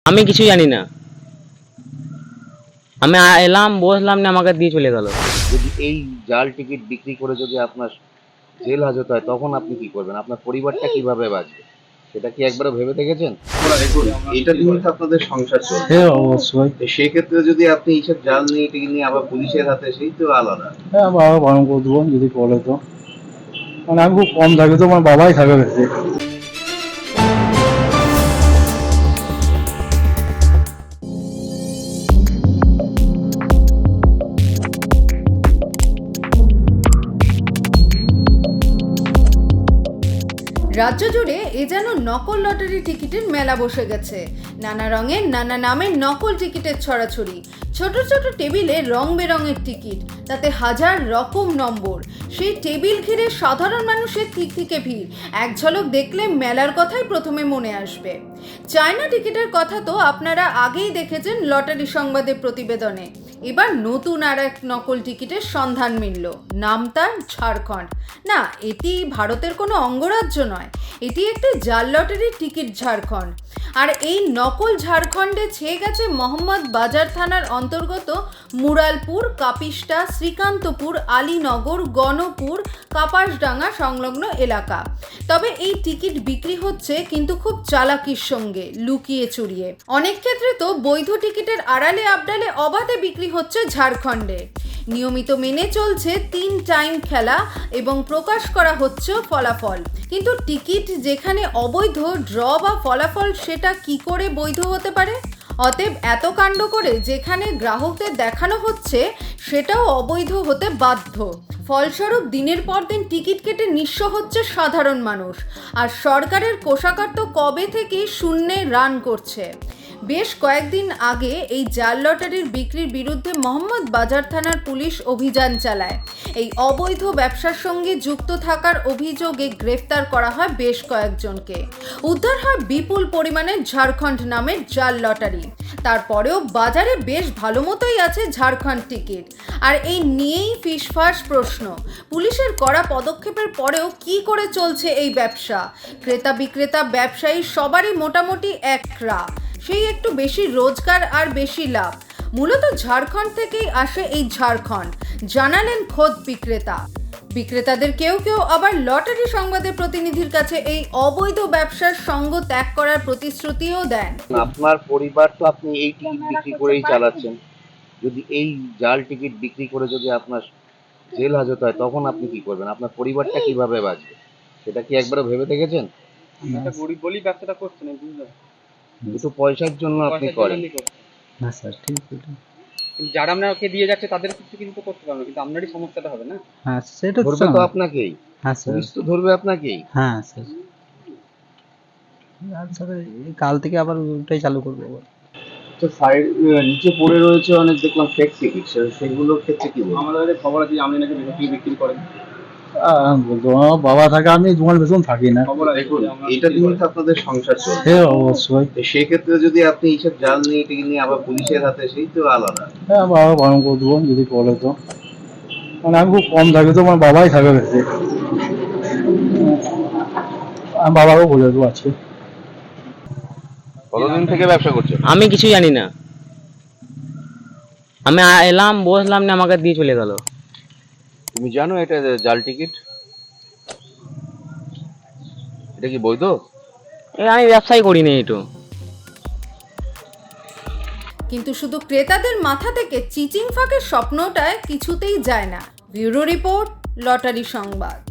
আমি কিছু জানি না। আমি এলাম, বসলাম, না আমাকে দিয়ে চলে গেল। যদি এই জাল টিকিট বিক্রি করে যদি আপনার জেল হাজত হয়, তখন আপনি কি করবেন? আপনার পরিবারটা কিভাবে বাঁচবে? সেটা কি একবারও ভেবে দেখেছেন? দেখুন, এটা নিয়ে তো আপনাদের সংসার চলছে। হ্যাঁ, অবশ্যই। তো সেক্ষেত্রে যদি আপনি এইসব জাল নিয়ে টিকিট নিয়ে আবার পুলিশের হাতে, সেই তো আলাদা। হ্যাঁ, বাবা বারণ করে দেবো যদি বলে তো। মানে আমি খুব কম থাকি তো, আমার বাবাই থাকে বেশি। রাজ্য জুড়ে এ যেন নকল লটারি টিকিটের মেলা বসে গেছে। নানা রঙের নানা নামের নকল টিকিটের ছড়াছড়ি, ছোট ছোট টেবিলে রং বেরঙের টিকিট, তাতে হাজার রকম নম্বর। সেই টেবিল ঘিরে সাধারণ মানুষের থেকে ভিড়। এক ঝলক দেখলে মেলার কথাই প্রথমে মনে আসবে। চায়না টিকিটের কথা তো আপনারা আগেই দেখেছেন লটারি সংবাদের প্রতিবেদনে। এবার নতুন আর এক নকল টিকিটের সন্ধান মিলল। নাম তার ঝাড়খণ্ড। না, এটি ভারতের কোনো অঙ্গরাজ্য নয়, এটি একটি জাল লটারির টিকিট ঝাড়খণ্ড। আর এই নকল ঝাড়খণ্ডে ছেয়ে গেছে মোহাম্মদ বাজার থানার অন্তর্গত মুরালপুর, কাপিস্টা, শ্রীকান্তপুর, আলীনগর, গণপুর, কাপাসডাঙ্গা সংলগ্ন এলাকা। তবে এই টিকিট বিক্রি হচ্ছে কিন্তু খুব চালাকির সঙ্গে, লুকিয়ে চুরিয়ে। অনেক ক্ষেত্রে তো বৈধ টিকিটের আড়ালে আবডালে অবাধে বিক্রি হচ্ছে ঝাড়খণ্ডে। নিয়মিত মেনে চলছে 3 টাইম খেলা এবং প্রকাশ করা হচ্ছে ফলাফল। কিন্তু টিকিট যেখানে অবৈধ, ড্র বা ফলাফল সেটা কি করে বৈধ হতে পারে? অতএব এত কাণ্ড করে যেখানে গ্রাহকদের দেখানো হচ্ছে সেটাও অবৈধ হতে বাধ্য। ফলস্বরূপ দিনের পর দিন টিকিট কেটে নিঃস্ব হচ্ছে সাধারণ মানুষ। আর সরকারের কোষাগার তো কবে থেকেই শূন্যে রান করছে। বেশ কয়েকদিন আগে এই জাল লটারির বিক্রির বিরুদ্ধে মোহাম্মদ বাজার থানার পুলিশ অভিযান চালায়। এই অবৈধ ব্যবসার সঙ্গে যুক্ত থাকার অভিযোগে গ্রেফতার করা হয় বেশ কয়েকজনকে। উদ্ধার হয় বিপুল পরিমাণে ঝাড়খণ্ড নামের জাল লটারি। তারপরেও বাজারে বেশ ভালো মতোই আছে ঝাড়খণ্ড টিকিট। আর এই নিয়েই ফিসফাস প্রশ্ন, পুলিশের কড়া পদক্ষেপের পরেও কি করে চলছে এই ব্যবসা? ক্রেতা বিক্রেতা ব্যবসায়ী সবারই মোটামুটি একরা, সেই একটু বেশি রোজগার আর বেশি লাভ। মূলত ঝাড়খণ্ড থেকেই আসে এই ঝাড়খণ্ড, জানালেন খোদ বিক্রেতাদের কেউ কেউ আবার লটারি সংবাদের প্রতিনিধির কাছে এই অবৈধ ব্যবসার সঙ্গ ত্যাগ করার প্রতিশ্রুতিও দেন। আপনার পরিবার তো আপনি এই টিকিট বিক্রি করেই চালাচ্ছেন। যদি এই জাল টিকিট বিক্রি করে যদি আপনার জেল হাজত হয়, তখন আপনি কি করবেন? আপনার পরিবারটা কিভাবে বাঁচবে? সেটা কি একবারও ভেবে দেখেছেন? একটা গরিব বলেই ব্যবসাটা করছে না, বুঝলেন? দুটো পয়সার জন্য আপনি করেন। না স্যার, ঠিক আছে। কিন্তু যারা আপনাকে দিয়ে যাচ্ছে তাদের কিছু কিন্তু করতে পারবে না, কিন্তু আপনারই সমস্যাটা হবে না। হ্যাঁ, সেটা ধরবে তো আপনাকেই। হ্যাঁ স্যার। পুলিশ তো ধরবে আপনাকেই। হ্যাঁ স্যার। আর স্যার এই কাল থেকে আবার ওটাই চালু করবো আবার। তো সাইড নিচে পড়ে রয়েছে অনেক, দেখলাম ফেক টিকিট। সেগুলোর ক্ষেত্রে কি বলবো? আমাদের কাছে খবর আছে যে আপনি নাকি বেশি বিক্রি করেন। বলতো আমার বাবা থাকে, আমি তোমার বেতন থাকি না। খবর আছে, দেখুন, এটা নিয়ে তো আপনাদের সংসার চলছে। হ্যাঁ, অবশ্যই। তো সেক্ষেত্রে যদি আপনি এইসব জাল নিয়ে টিকিট নিয়ে আবার পুলিশের হাতে, সেই তো আলাদা। হ্যাঁ, বাবা বারণ করে দেবো যদি বলে তো। মানে আমি খুব কম থাকি তো, আমার বাবাই থাকে বেশি। আমি বাবাকেও বলে দেবো আজকে। কতদিন থেকে ব্যবসা করছেন? আমি কিছু জানি না। আমি এলাম, বসলাম, না আমাকে দিয়ে চলে গেল। তুমি জানো এটা জাল টিকিট? এটা কি বৈধ? আমি ব্যবসাই করি না একটু। কিন্তু শুধু ক্রেতাদের মাথা থেকে চিচিং ফাঁকের স্বপ্নটায় কিছুতেই যায় না। ব্যুরো রিপোর্ট, লটারি সংবাদ।